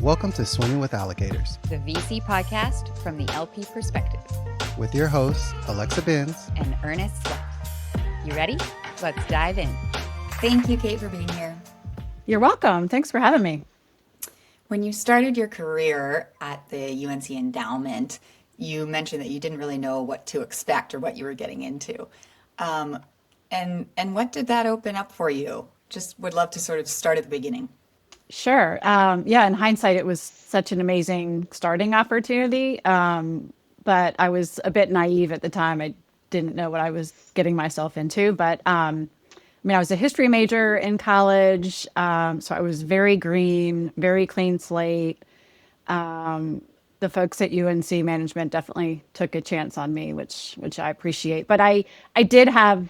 Welcome to Swimming with Allocators, the VC podcast from the LP perspective, with your hosts, Alexa Benz and Ernest Sweat. You ready? Let's dive in. Thank you, Kate, for being here. You're welcome. Thanks for having me. When you started your career at the UNC Endowment, you mentioned that you didn't really know what to expect or what you were getting into. And what did that open up for you? Just would love to sort of start at the beginning. Sure. In hindsight, it was such an amazing starting opportunity. But I was a bit naive at the time. I didn't know what I was getting myself into. But I was a history major in college. So I was very green, very clean slate. The folks at UNC management definitely took a chance on me, which I appreciate. But I did have,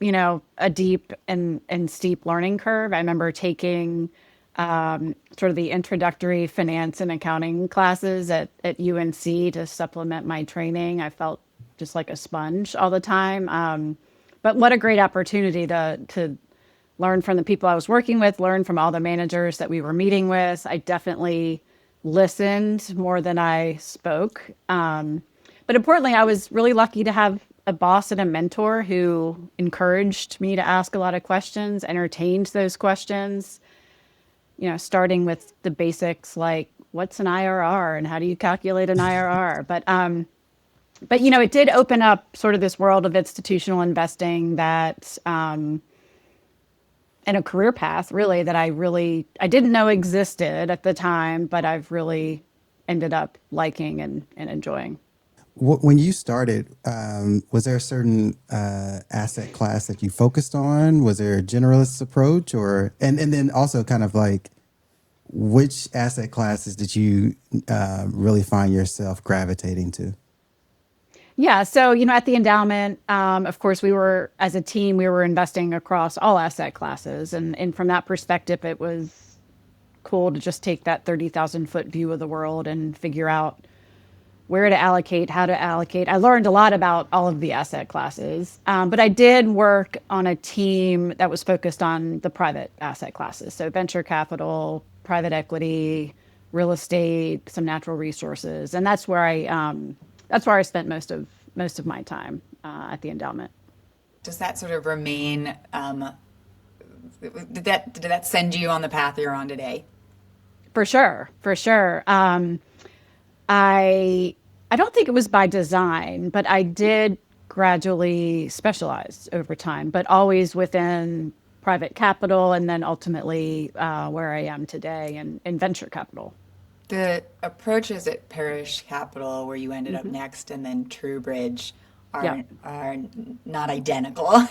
a deep and steep learning curve. I remember taking sort of the introductory finance and accounting classes at UNC to supplement my training. I felt just like a sponge all the time. But what a great opportunity to learn from the people I was working with, learn from all the managers that we were meeting with. I definitely listened more than I spoke. But importantly, I was really lucky to have a boss and a mentor who encouraged me to ask a lot of questions, entertained those questions, starting with the basics like what's an IRR and how do you calculate an IRR? But it did open up sort of this world of institutional investing that, and a career path really that I didn't know existed at the time, but I've really ended up liking and enjoying. When you started, was there a certain asset class that you focused on? Was there a generalist approach, and then also kind of like which asset classes did you really find yourself gravitating to? Yeah, so at the endowment, of course, as a team, we were investing across all asset classes, and from that perspective, it was cool to just take that 30,000-foot view of the world and figure out where to allocate, how to allocate. I learned a lot about all of the asset classes, but I did work on a team that was focused on the private asset classes. So venture capital, private equity, real estate, some natural resources. And that's where I spent most of my time at the endowment. Does that sort of remain, did that send you on the path you're on today? For sure. I don't think it was by design, but I did gradually specialize over time, but always within private capital and then ultimately where I am today in venture capital. The approaches at Parish Capital, where you ended up next, and then Truebridge are not identical.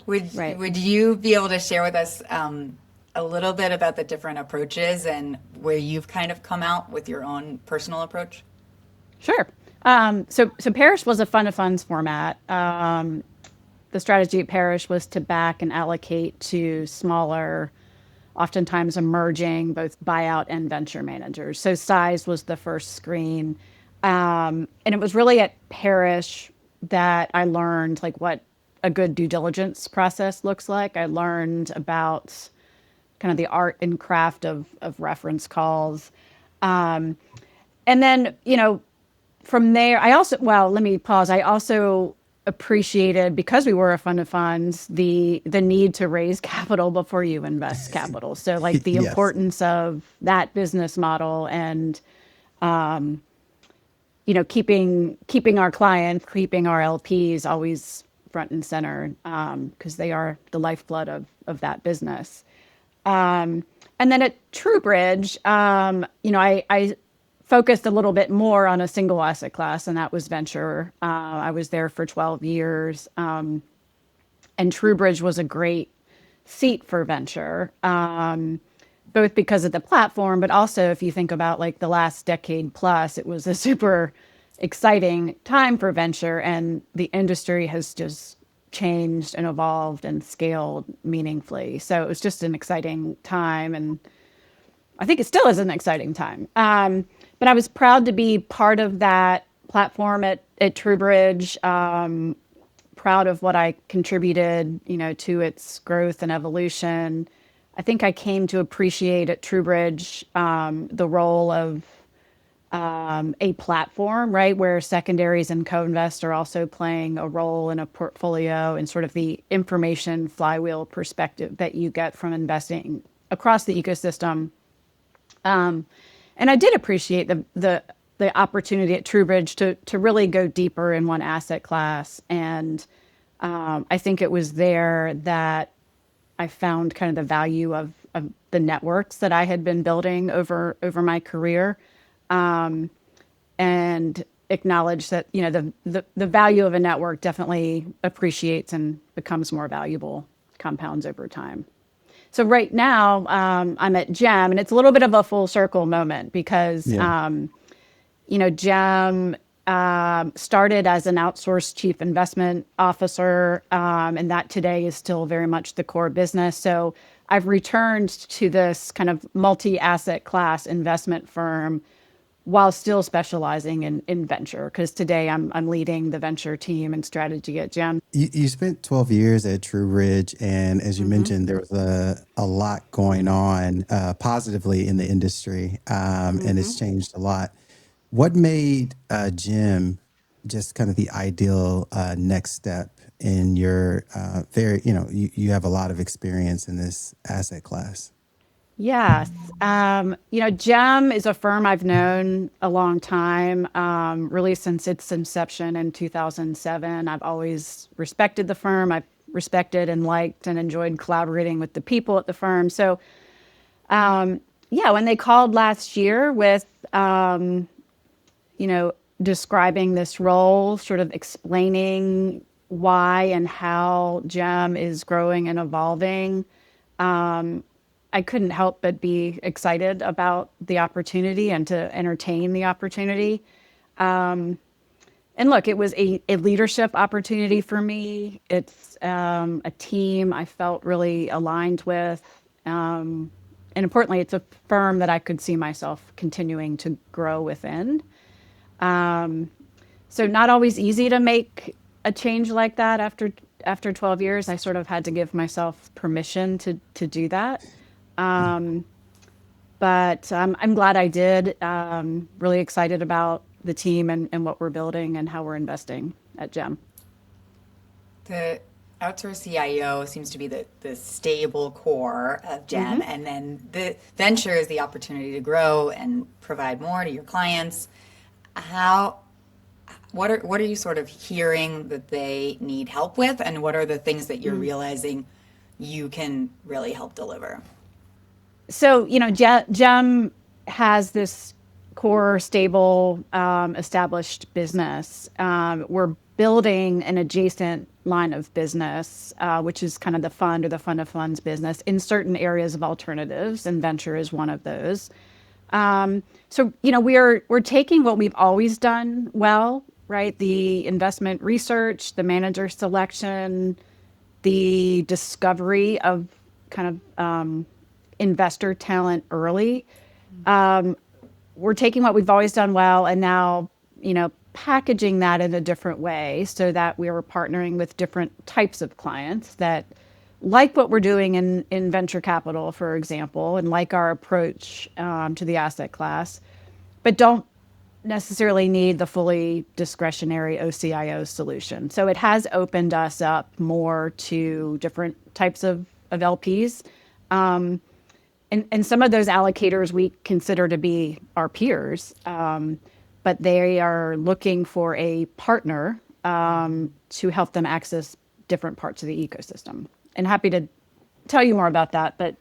Would you be able to share with us a little bit about the different approaches and where you've kind of come out with your own personal approach? Sure. So Parish was a fund of funds format. The strategy at Parish was to back and allocate to smaller, oftentimes emerging, both buyout and venture managers. So size was the first screen. And it was really at Parish that I learned like what a good due diligence process looks like. I learned about kind of the art and craft of reference calls. And then, from there, let me pause. I also appreciated, because we were a fund of funds, the need to raise capital before you invest capital. So like the Yes. importance of that business model and, keeping our clients, keeping our LPs always front and center, because they are the lifeblood of that business. And then at Truebridge, I focused a little bit more on a single asset class, and that was venture. I was there for 12 years. And Truebridge was a great seat for venture, both because of the platform, but also if you think about like the last decade plus, it was a super exciting time for venture, and the industry has just changed and evolved and scaled meaningfully. So it was just an exciting time, and I think it still is an exciting time. But I was proud to be part of that platform at Truebridge, proud of what I contributed, to its growth and evolution. I think I came to appreciate at TrueBridge the role of a platform, right, where secondaries and co-invest are also playing a role in a portfolio, and sort of the information flywheel perspective that you get from investing across the ecosystem. And I did appreciate the opportunity at TrueBridge to really go deeper in one asset class. And I think it was there that I found kind of the value of the networks that I had been building over my career, and acknowledge that, you know, the value of a network definitely appreciates and becomes more valuable, compounds over time. So right now, I'm at GEM, and it's a little bit of a full circle moment because, Yeah. you know, GEM started as an outsourced chief investment officer, and that today is still very much the core business. So I've returned to this kind of multi-asset class investment firm while still specializing in venture, because today I'm leading the venture team and strategy at GEM. You spent 12 years at TrueBridge, and as you mentioned, there was a lot going on positively in the industry, and it's changed a lot. What made Jim just kind of the ideal next step in your you have a lot of experience in this asset class. Yes. You know, GEM is a firm I've known a long time, really since its inception in 2007. I've always respected the firm. I've respected and liked and enjoyed collaborating with the people at the firm. So, yeah, when they called last year with, you know, describing this role, sort of explaining why and how GEM is growing and evolving, I couldn't help but be excited about the opportunity and to entertain the opportunity. And look, it was a leadership opportunity for me. It's a team I felt really aligned with. And importantly, it's a firm that I could see myself continuing to grow within. So not always easy to make a change like that after 12 years. I sort of had to give myself permission to do that. But I'm glad I did. Really excited about the team and what we're building and how we're investing at GEM. The outsourced CIO seems to be the stable core of GEM, and then the venture is the opportunity to grow and provide more to your clients. How what are you sort of hearing that they need help with, and what are the things that you're realizing you can really help deliver? So, you know, GEM has this core, stable, established business. We're building an adjacent line of business, which is kind of the fund or the fund of funds business in certain areas of alternatives, and venture is one of those. So, you know, we're taking what we've always done well, right? The investment research, the manager selection, the discovery of kind of investor talent early. We're taking what we've always done well and now, you know, packaging that in a different way so that we are partnering with different types of clients that like what we're doing in venture capital, for example, and like our approach to the asset class, but don't necessarily need the fully discretionary OCIO solution. So it has opened us up more to different types of LPs. And some of those allocators we consider to be our peers, but they are looking for a partner to help them access different parts of the ecosystem. And happy to tell you more about that, but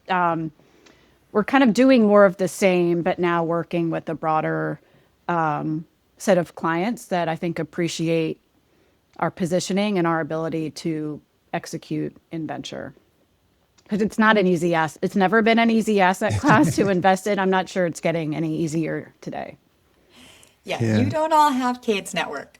we're kind of doing more of the same, but now working with a broader set of clients that I think appreciate our positioning and our ability to execute in venture. Because it's not an easy asset. It's never been an easy asset class to invest in. I'm not sure it's getting any easier today. Yeah, Yeah. you don't all have Kate's network.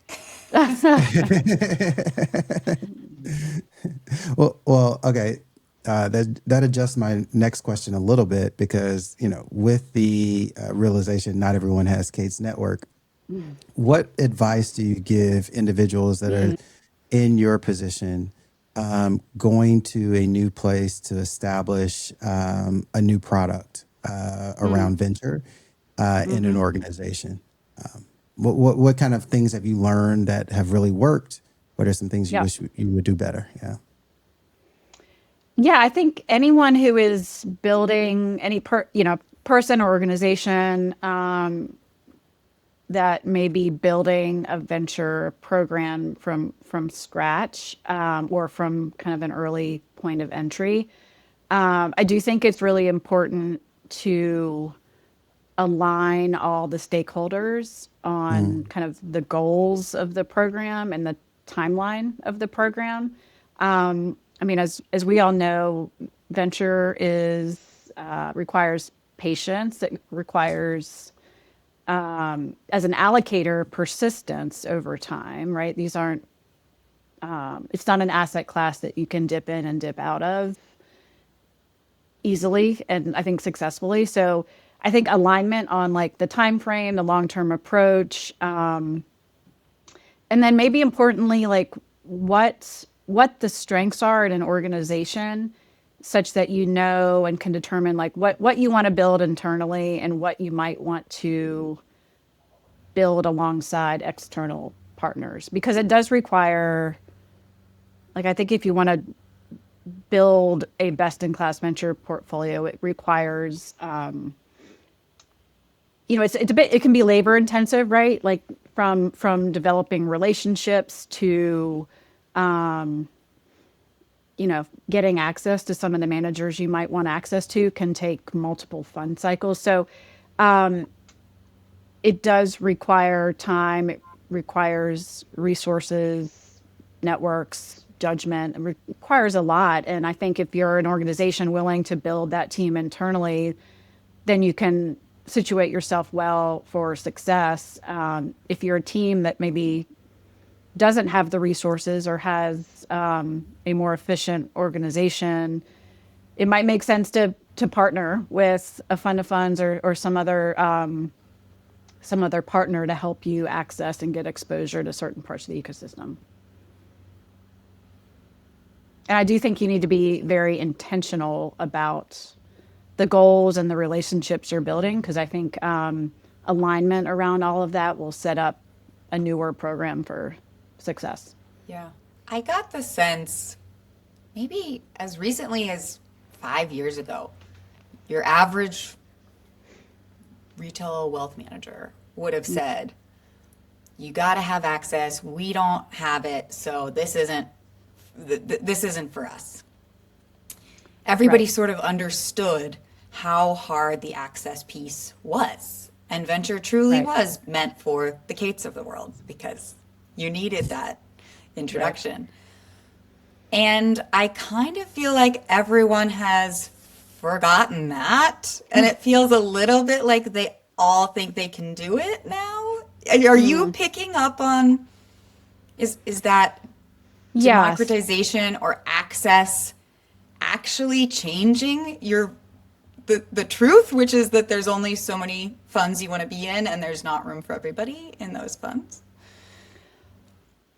Well, okay. That adjusts my next question a little bit because, you know, with the realization not everyone has Kate's network, what advice do you give individuals that are in your position going to a new place to establish a new product around venture in an organization? What kind of things have you learned that have really worked? What are some things you Yeah. wish you would do better? Yeah. Yeah, I think anyone who is building any person or organization that may be building a venture program from scratch or from kind of an early point of entry, I do think it's really important to align all the stakeholders on Mm, kind of the goals of the program and the timeline of the program. I mean, as we all know, venture is requires patience. It requires, as an allocator, persistence over time. Right? These aren't. It's not an asset class that you can dip in and dip out of easily, and I think successfully. So I think alignment on like the time frame, the long term approach, and then maybe importantly, like what the strengths are in an organization such that you know and can determine like what you want to build internally and what you might want to build alongside external partners, because it does require, like, I think if you want to build a best in class venture portfolio, it requires it's a bit, it can be labor intensive, right? Like from developing relationships to getting access to some of the managers you might want access to can take multiple fund cycles. So it does require time, it requires resources, networks, judgment. It requires a lot. And I think if you're an organization willing to build that team internally, then you can situate yourself well for success. If you're a team that maybe doesn't have the resources or has a more efficient organization, it might make sense to partner with a fund of funds or some other partner to help you access and get exposure to certain parts of the ecosystem. And I do think you need to be very intentional about the goals and the relationships you're building, because I think alignment around all of that will set up a newer program for success. Yeah. I got the sense maybe as recently as 5 years ago, your average retail wealth manager would have said, you got to have access. We don't have it. So this isn't for us. Everybody Right. sort of understood how hard the access piece was. And venture truly Right. was meant for the Kates of the world because you needed that introduction. And I kind of feel like everyone has forgotten that. And it feels a little bit like they all think they can do it now. Are you picking up on is that Yes. democratization or access actually changing the truth, which is that there's only so many funds you want to be in and there's not room for everybody in those funds?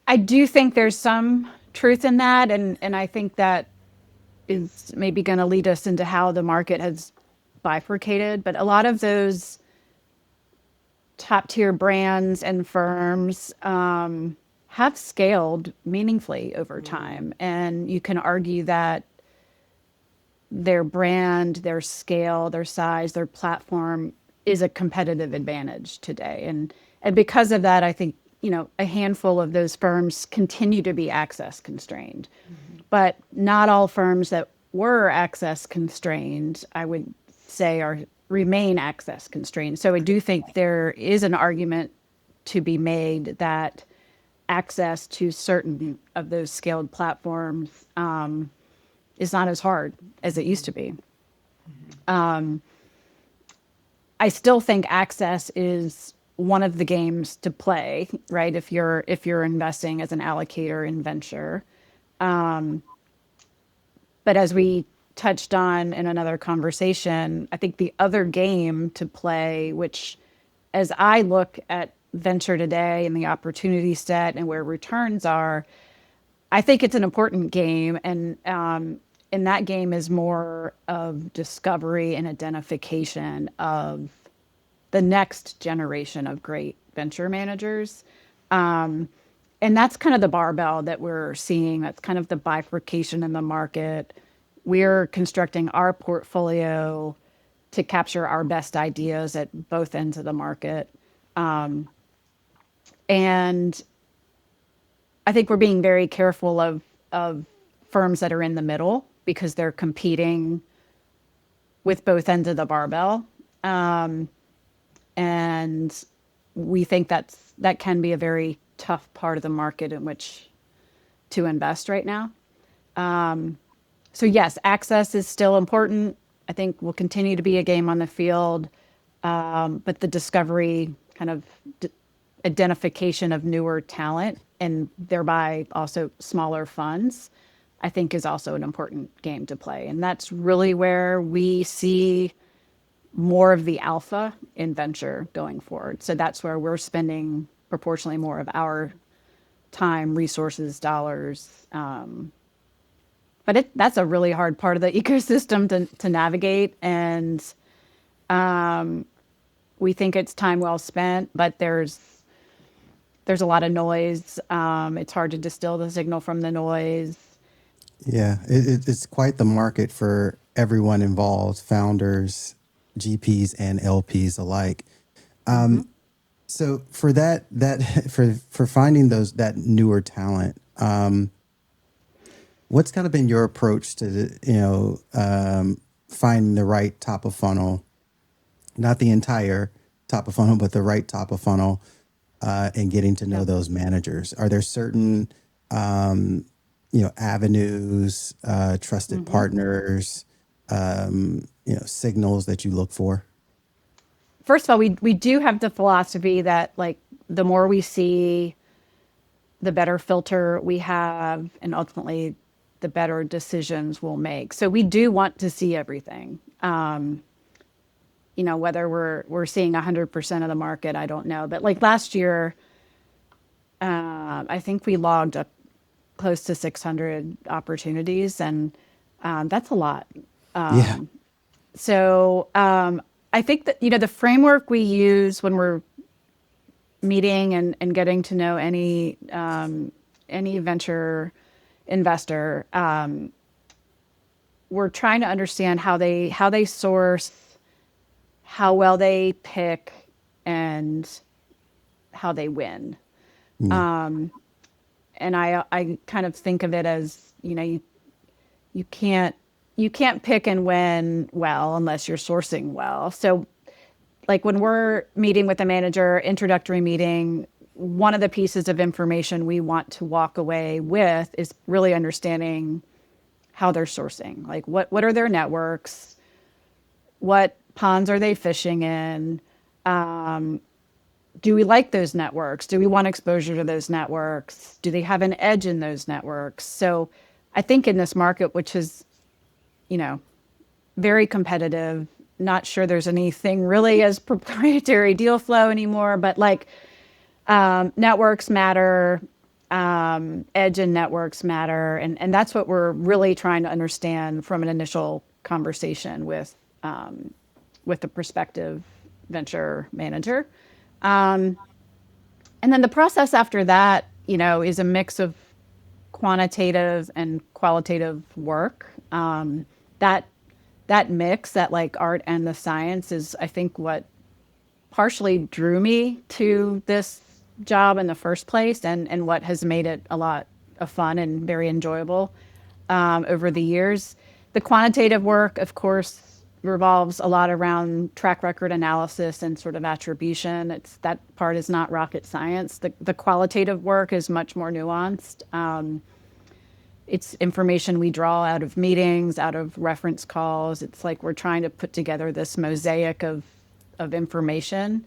I do think there's some truth in that. And I think that is maybe going to lead us into how the market has bifurcated. But a lot of those top tier brands and firms have scaled meaningfully over time. And you can argue that their brand, their scale, their size, their platform is a competitive advantage today. And because of that, I think, a handful of those firms continue to be access constrained. But not all firms that were access constrained, I would say, are remain access constrained. So I do think there is an argument to be made that access to certain of those scaled platforms is not as hard as it used to be. I still think access is one of the games to play, right? If you're investing as an allocator in venture. But as we touched on in another conversation, I think the other game to play, which as I look at venture today and the opportunity set and where returns are, I think it's an important game, and that game is more of discovery and identification of the next generation of great venture managers. And that's kind of the barbell that we're seeing. That's kind of the bifurcation in the market. We're constructing our portfolio to capture our best ideas at both ends of the market. And I think we're being very careful of firms that are in the middle because they're competing with both ends of the barbell. And we think that can be a very tough part of the market in which to invest right now. So yes, access is still important. I think will continue to be a game on the field, but the discovery kind of identification of newer talent and thereby also smaller funds, I think is also an important game to play. And that's really where we see more of the alpha in venture going forward. So that's where we're spending proportionally more of our time, resources, dollars. But that's a really hard part of the ecosystem to navigate. And we think it's time well spent, but there's a lot of noise. It's hard to distill the signal from the noise. Yeah, it's quite the market for everyone involved, founders, GPs, and LPs alike. So for for finding that newer talent, what's kind of been your approach to finding the right top of funnel, not the entire top of funnel, but the right top of funnel, and getting to know those managers? Are there certain avenues, trusted partners, signals that you look for? First of all, we do have the philosophy that like the more we see, the better filter we have, and ultimately the better decisions we'll make. So we do want to see everything. Whether we're seeing 100% of the market, I don't know. But like last year, I think we logged up close to 600 opportunities, and that's a lot. Yeah. So I think that, the framework we use when we're meeting and getting to know any venture investor, we're trying to understand how they source, how well they pick, and how they win. And I kind of think of it as, you can't pick and win well unless you're sourcing well. So like when we're meeting with a manager, introductory meeting, one of the pieces of information we want to walk away with is really understanding how they're sourcing. Like what are their networks? What ponds are they fishing in? Do we like those networks? Do we want exposure to those networks? Do they have an edge in those networks? So I think in this market, which is, very competitive, not sure there's anything really as proprietary deal flow anymore, but like networks matter, edge and networks matter. And that's what we're really trying to understand from an initial conversation with the prospective venture manager. And then the process after that, is a mix of quantitative and qualitative work. That mix, that like art and the science, is I think what partially drew me to this job in the first place, and what has made it a lot of fun and very enjoyable over the years. The quantitative work, of course, revolves a lot around track record analysis and sort of attribution. That part is not rocket science. The qualitative work is much more nuanced. It's information we draw out of meetings, out of reference calls. It's like we're trying to put together this mosaic of information,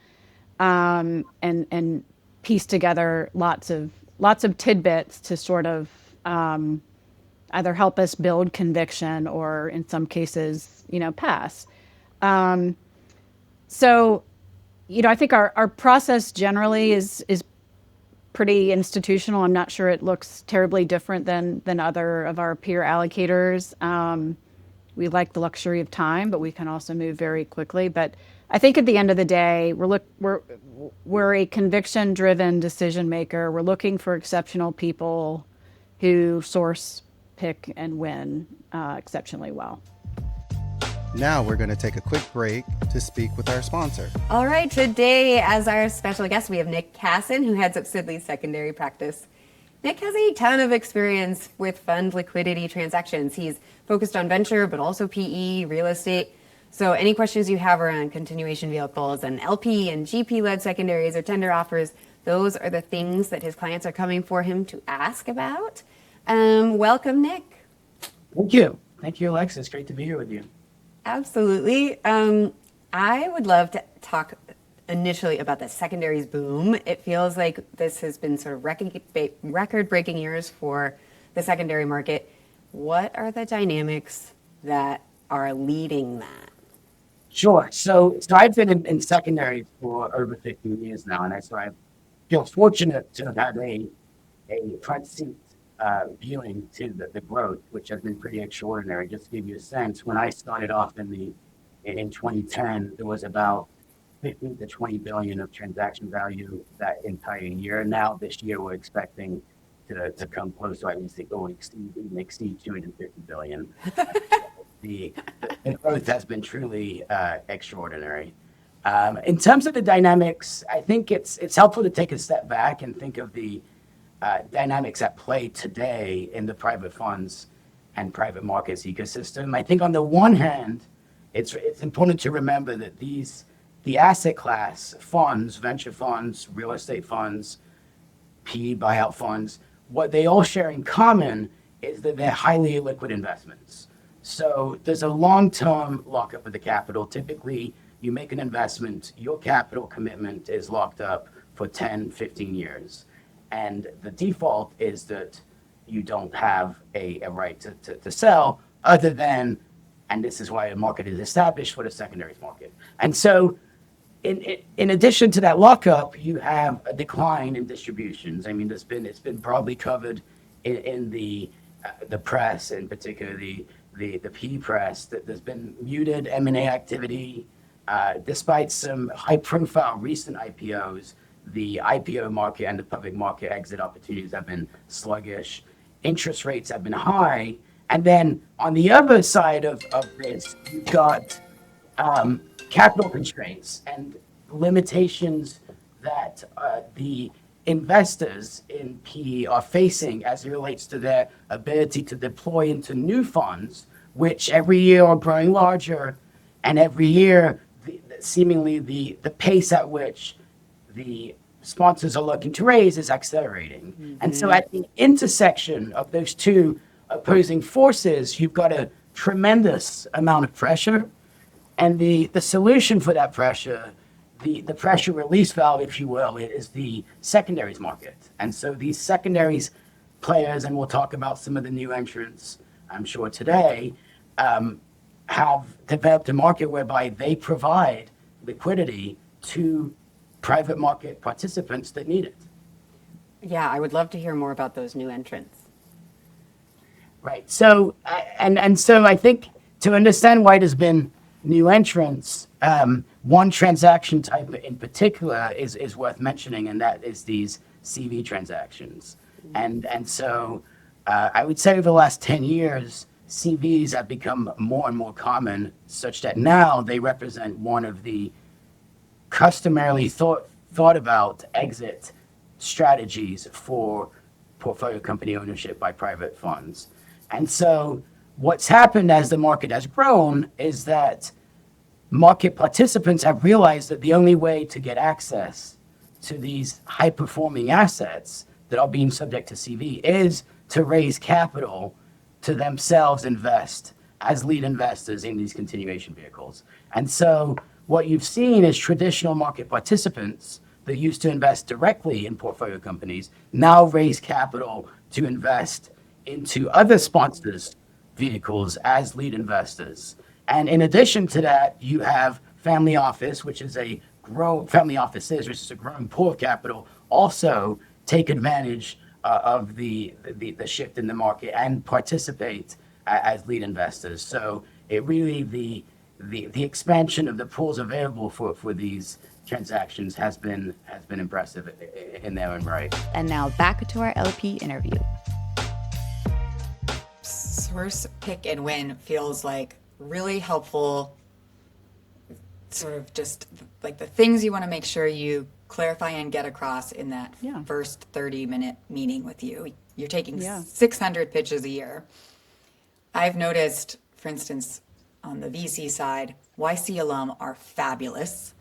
and piece together lots of tidbits to sort of either help us build conviction or in some cases, pass. So, I think our process generally is pretty institutional. I'm not sure it looks terribly different than other of our peer allocators. We like the luxury of time, but we can also move very quickly. But I think at the end of the day, we're a conviction-driven decision maker. We're looking for exceptional people who source, pick, and win exceptionally well. Now we're going to take a quick break to speak with our sponsor. All right, today as our special guest, we have Nick Cassin, who heads up Sidley's secondary practice. Nick has a ton of experience with fund liquidity transactions. He's focused on venture, but also PE, real estate. So any questions you have around continuation vehicles and LP and GP-led secondaries or tender offers, those are the things that his clients are coming for him to ask about. Welcome, Nick. Thank you. Thank you, Alexa. It's great to be here with you. Absolutely. I would love to talk initially about the secondaries boom. It feels like this has been sort of record-breaking years for the secondary market. What are the dynamics that are leading that? Sure. So I've been in secondary for over 15 years now, and so I feel fortunate to have had a front seat viewing to the growth, which has been pretty extraordinary. Just to give you a sense, when I started off in 2010, there was about 15 to 20 billion of transaction value that entire year. Now this year we're expecting to come close to, I mean, even exceed 250 billion. The growth has been truly extraordinary. In terms of the dynamics, I think it's helpful to take a step back and think of the dynamics at play today in the private funds and private markets ecosystem. I think on the one hand, it's important to remember that the asset class funds, venture funds, real estate funds, PE buyout funds, what they all share in common is that they're highly illiquid investments. So there's a long-term lockup of the capital. Typically, you make an investment, your capital commitment is locked up for 10, 15 years. And the default is that you don't have a right to sell other than, and this is why a market is established for the secondaries market. And so in addition to that lockup, you have a decline in distributions. I mean, it's been broadly covered in the press, in particular the PE press, that there's been muted M&A activity. Despite some high-profile recent IPOs, the IPO market and the public market exit opportunities have been sluggish. Interest rates have been high. And then on the other side of this, you've got capital constraints and limitations that the investors in PE are facing as it relates to their ability to deploy into new funds, which every year are growing larger, and every year seemingly the pace at which the sponsors are looking to raise is accelerating. Mm-hmm. And so at the intersection of those two opposing forces, you've got a tremendous amount of pressure. And the solution for that pressure, the pressure release valve, if you will, is the secondaries market. And so these secondaries players, and we'll talk about some of the new entrants, I'm sure today, have developed a market whereby they provide liquidity to private market participants that need it. Yeah, I would love to hear more about those new entrants. Right. So, and so I think to understand why there's been new entrants, one transaction type in particular is worth mentioning, and that is these CV transactions. And so I would say over the last 10 years, CVs have become more and more common, such that now they represent one of the customarily thought about exit strategies for portfolio company ownership by private funds. And so what's happened as the market has grown is that market participants have realized that the only way to get access to these high-performing assets that are being subject to CV is to raise capital to themselves invest as lead investors in these continuation vehicles. And so what you've seen is traditional market participants that used to invest directly in portfolio companies now raise capital to invest into other sponsors' vehicles as lead investors. And in addition to that, you have family offices, which is a growing pool of capital, also take advantage of the shift in the market and participate as lead investors. So it really the expansion of the pools available for these transactions has been impressive in their own right. And now back to our LP interview. Source pick and win feels like really helpful, sort of just like the things you want to make sure you clarify and get across in that first 30-minute meeting with you. You're taking 600 pitches a year. I've noticed, for instance, on the VC side, YC alum are fabulous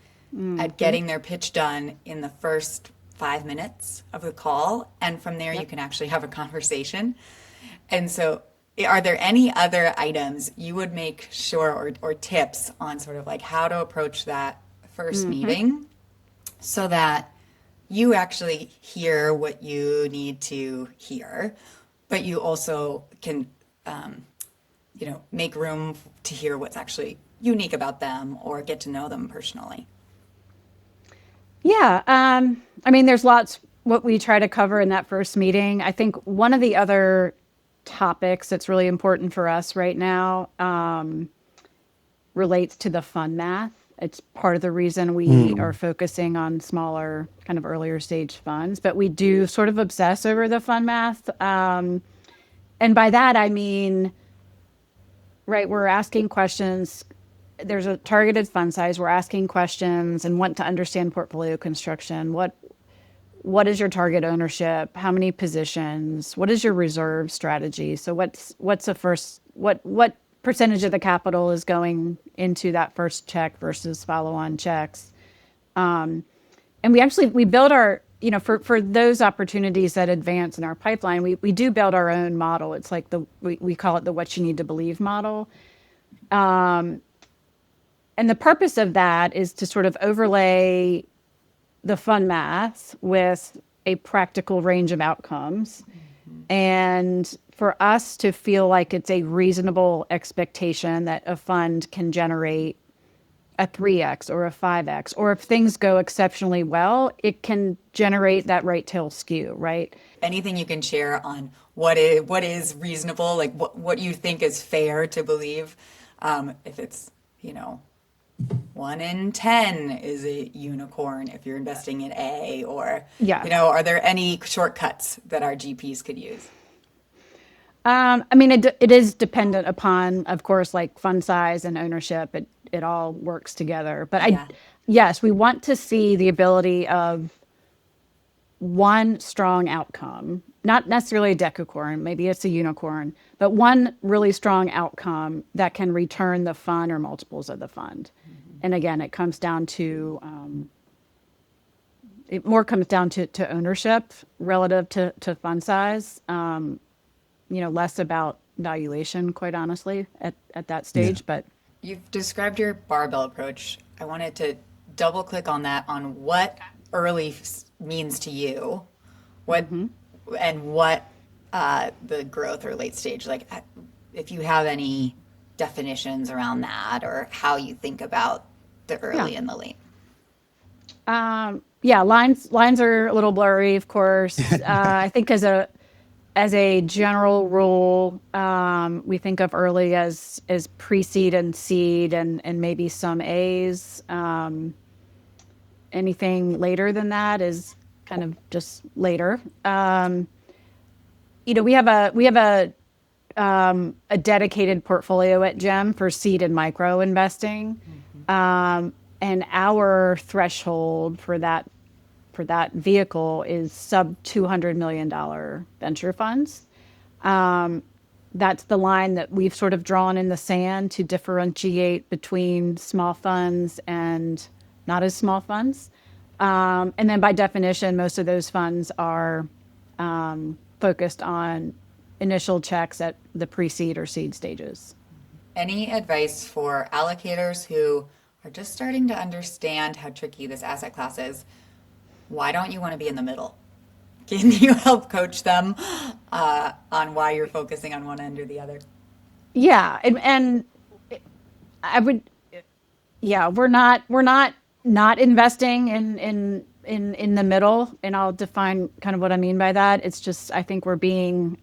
at getting their pitch done in the first 5 minutes of the call. And from there, you can actually have a conversation. And so are there any other items you would make sure, or tips on sort of like how to approach that first meeting so that you actually hear what you need to hear, but you also can, make room to hear what's actually unique about them or get to know them personally? Yeah. I mean, there's lots what we try to cover in that first meeting. I think one of the other topics that's really important for us right now relates to the fund math. It's part of the reason we are focusing on smaller, kind of earlier stage funds, but we do sort of obsess over the fund math. And by that, I mean, right, we're asking questions. There's a targeted fund size. We're asking questions and want to understand portfolio construction. What is your target ownership? How many positions? What is your reserve strategy? So what's the first, what percentage of the capital is going into that first check versus follow-on checks? And we build our, for those opportunities that advance in our pipeline, we do build our own model. It's like we call it the what you need to believe model. And the purpose of that is to sort of overlay the fund math with a practical range of outcomes. And for us to feel like it's a reasonable expectation that a fund can generate a 3x or a 5x, or if things go exceptionally well, it can generate that right tail skew, right? Anything you can share on what is reasonable, like what you think is fair to believe, if it's, 1 in 10 is a unicorn if you're investing in A, or, are there any shortcuts that our GPs could use? I mean, it is dependent upon, of course, like fund size and ownership. It all works together. But yes, we want to see the ability of one strong outcome, not necessarily a decacorn, maybe it's a unicorn, but one really strong outcome that can return the fund or multiples of the fund. And again, it comes down to, to ownership relative to fund size, less about valuation, quite honestly, at that stage. But you've described your barbell approach. I wanted to double click on that, on what early means to you, and what the growth or late stage, like if you have any definitions around that, or how you think about the early and the late. Lines are a little blurry, of course. I think as a general rule, we think of early as pre-seed and seed, and maybe some A's. Anything later than that is kind of just later. We have a dedicated portfolio at GEM for seed and micro investing, and our threshold for that vehicle is sub $200 million venture funds. That's the line that we've sort of drawn in the sand to differentiate between small funds and not as small funds. And then by definition, most of those funds are focused on initial checks at the pre-seed or seed stages. Any advice for allocators who are just starting to understand how tricky this asset class is? Why don't you want to be in the middle? Can you help coach them on why you're focusing on one end or the other? Yeah, and I would, we're not investing in in the middle, and I'll define kind of what I mean by that. It's just I think we're being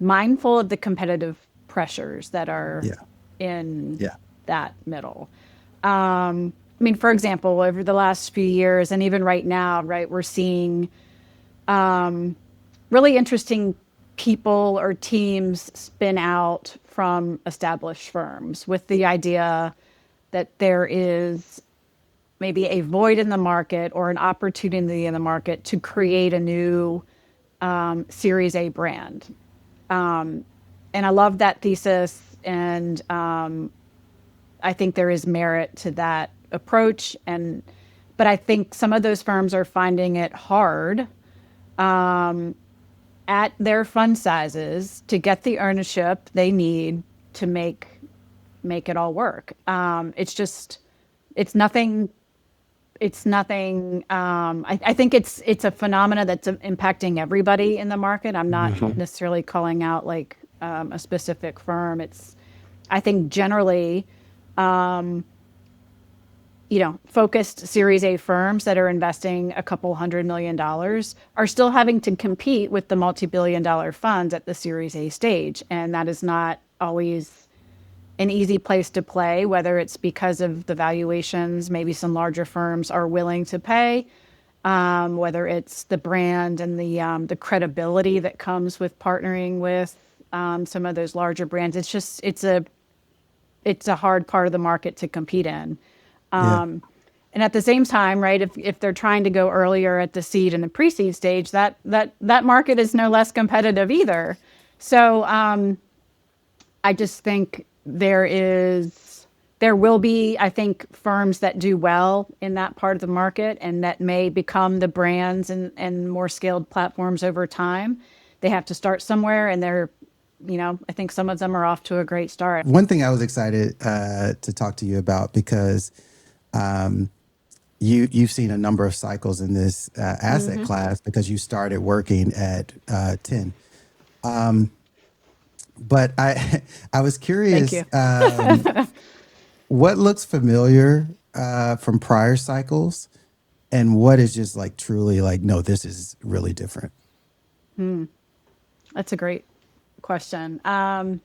mindful of the competitive pressures that are Yeah. in Yeah. that middle. I mean, for example, over the last few years, and even right now, right, we're seeing really interesting people or teams spin out from established firms with the idea that there is maybe a void in the market or an opportunity in the market to create a new Series A brand. And I love that thesis, and I think there is merit to that approach. But I think some of those firms are finding it hard at their fund sizes to get the ownership they need to make it all work. It's just it's nothing. It's nothing. I think it's a phenomena that's impacting everybody in the market. I'm not necessarily calling out like a specific firm. I think generally, focused Series A firms that are investing a couple $100 million are still having to compete with the multi-billion-dollar funds at the Series A stage, and that is not always an easy place to play, whether it's because of the valuations maybe some larger firms are willing to pay, whether it's the brand and the credibility that comes with partnering with some of those larger brands. It's a hard part of the market to compete in. Yeah. And at the same time, right, if they're trying to go earlier at the seed and the pre-seed stage, that market is no less competitive either. So I just think there will be, I think, firms that do well in that part of the market and that may become the brands and more scaled platforms over time. They have to start somewhere, and I think some of them are off to a great start. One thing I was excited to talk to you about, because you've seen a number of cycles in this asset class, because you started working at 10. But I was Thank curious, you. what looks familiar from prior cycles, and what is just like truly like, no, this is really different. That's a great question. I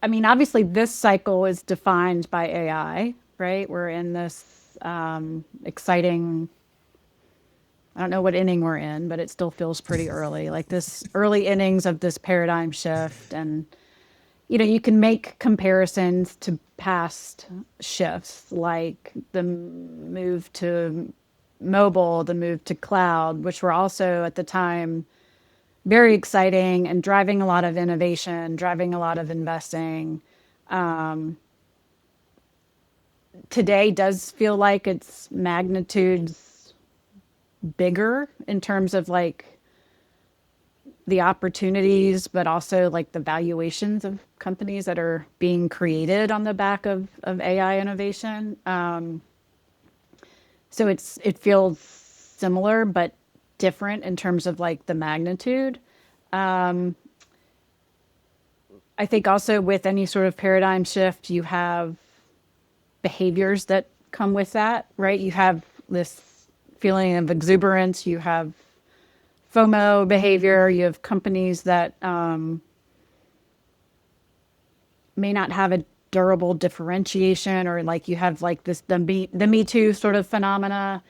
mean, obviously, this cycle is defined by AI, right? We're in this exciting, I don't know what inning we're in, but it still feels pretty early, like this early innings of this paradigm shift. And, you can make comparisons to past shifts, like the move to mobile, the move to cloud, which were also at the time very exciting and driving a lot of innovation, driving a lot of investing. Today does feel like its magnitudes bigger in terms of like the opportunities, but also like the valuations of companies that are being created on the back of AI innovation. So it feels similar, but different in terms of like the magnitude. I think also with any sort of paradigm shift, you have behaviors that come with that, right? You have this feeling of exuberance, you have FOMO behavior, you have companies that may not have a durable differentiation, or like you have like this the Me Too sort of phenomena.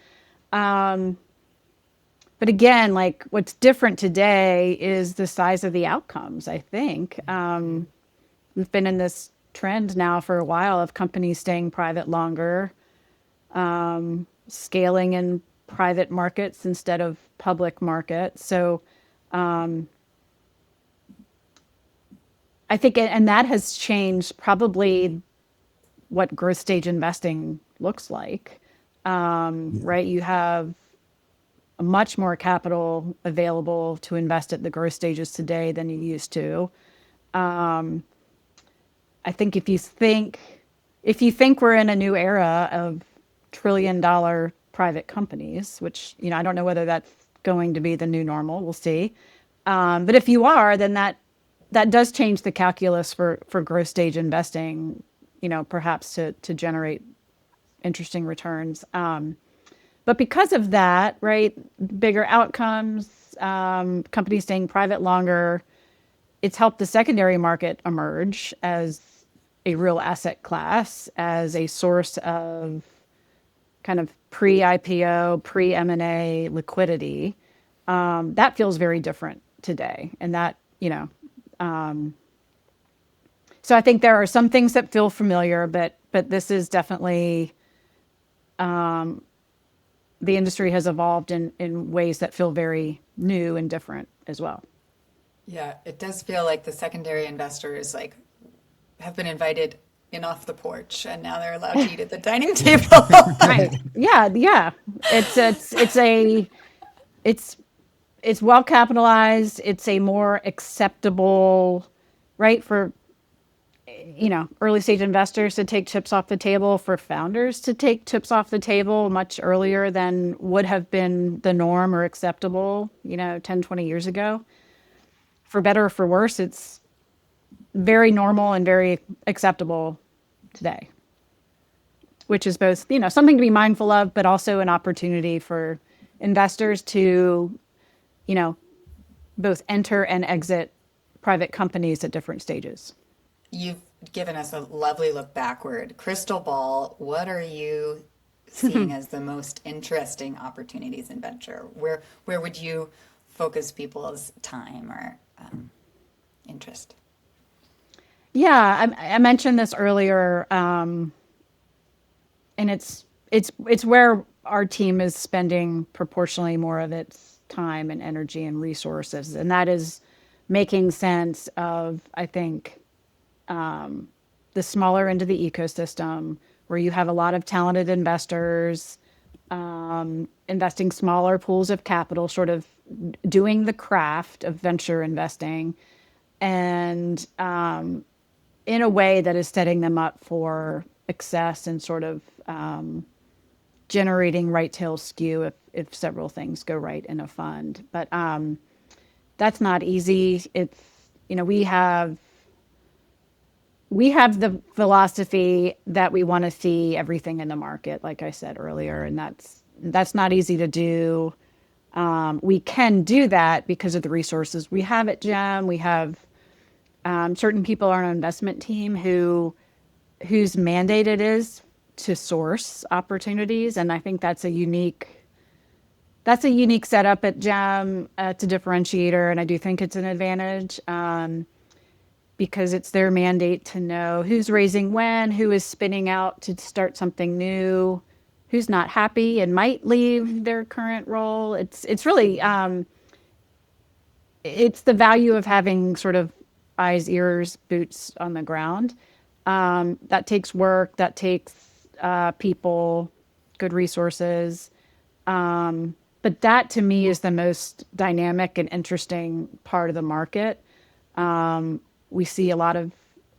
But again, like what's different today is the size of the outcomes, I think. We've been in this trend now for a while of companies staying private longer, scaling in private markets instead of public markets. So I think, and that has changed probably what growth stage investing looks like, right? You have much more capital available to invest at the growth stages today than you used to. I think if you think we're in a new era of trillion-dollar private companies, which I don't know whether that's going to be the new normal. We'll see. But if you are, then that does change the calculus for growth stage investing. Perhaps to generate interesting returns. But because of that, right, bigger outcomes, companies staying private longer, it's helped the secondary market emerge as a real asset class, as a source of kind of pre-IPO, pre-M&A liquidity. That feels very different today. And that, so I think there are some things that feel familiar, but this is definitely, the industry has evolved in ways that feel very new and different as well. Yeah, it does feel like the secondary investors like have been invited in off the porch and now they're allowed to eat at the dining table. Right. Yeah. Yeah. It's it's well capitalized. It's a more acceptable, right, for early stage investors to take chips off the table, for founders to take chips off the table much earlier than would have been the norm or acceptable, 10, 20 years ago. For better or for worse, it's very normal and very acceptable today, which is both, something to be mindful of, but also an opportunity for investors to, both enter and exit private companies at different stages. You've given us a lovely look backward. Crystal ball, what are you seeing as the most interesting opportunities in venture? Where would you focus people's time or interest? Yeah, I mentioned this earlier, and it's where our team is spending proportionally more of its time and energy and resources, and that is making sense of, I think, the smaller end of the ecosystem, where you have a lot of talented investors investing smaller pools of capital, sort of doing the craft of venture investing, and in a way that is setting them up for success and sort of generating right tail skew if several things go right in a fund. But that's not easy. It's, we have the philosophy that we want to see everything in the market, like I said earlier, and that's not easy to do. We can do that because of the resources we have at GEM. We have certain people on our investment team whose mandate it is to source opportunities, and I think that's a unique setup at GEM. It's a differentiator, and I do think it's an advantage. Because it's their mandate to know who's raising when, who is spinning out to start something new, who's not happy and might leave their current role. It's really, it's the value of having sort of eyes, ears, boots on the ground. That takes work, that takes people, good resources. But that to me is the most dynamic and interesting part of the market. We see a lot of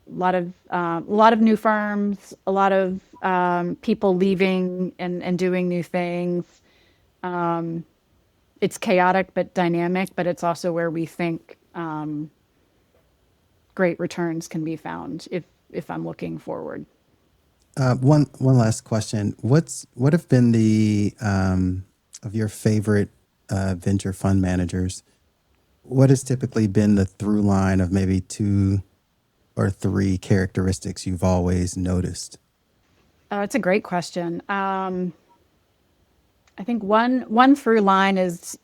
new firms, a lot of people leaving and doing new things. It's chaotic but dynamic, but it's also where we think great returns can be found if I'm looking forward. One last question. What have been the of your favorite venture fund managers? What has typically been the through line of maybe 2 or 3 characteristics you've always noticed? It's a great question. I think one through line is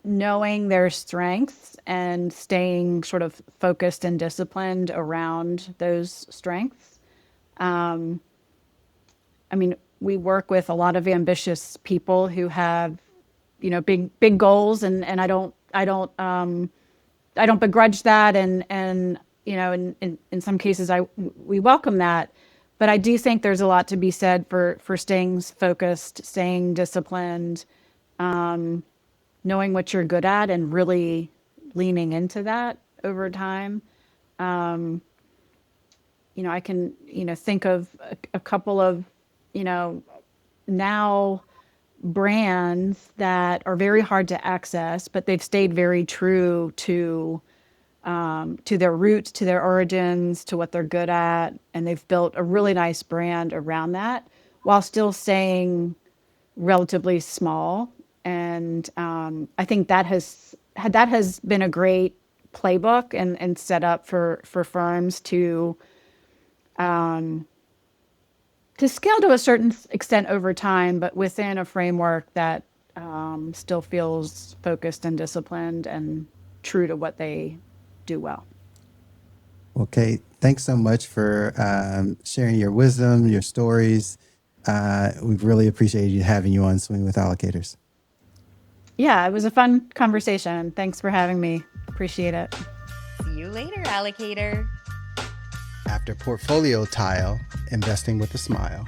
knowing their strengths and staying sort of focused and disciplined around those strengths. I mean, we work with a lot of ambitious people who have, big goals, and I don't begrudge that, and in some cases we welcome that, but I do think there's a lot to be said for staying focused, staying disciplined, knowing what you're good at and really leaning into that over time. I can think of a couple of now brands that are very hard to access, but they've stayed very true to their roots, to their origins, to what they're good at, and they've built a really nice brand around that, while still staying relatively small. And I think that has been a great playbook and set up for firms to scale to a certain extent over time, but within a framework that still feels focused and disciplined and true to what they do well. Okay, thanks so much for sharing your wisdom, your stories. We've really appreciated having you on Swing with Allocators. Yeah, it was a fun conversation. Thanks for having me. Appreciate it. See you later, allocator. After Portfolio Tile, Investing with a Smile.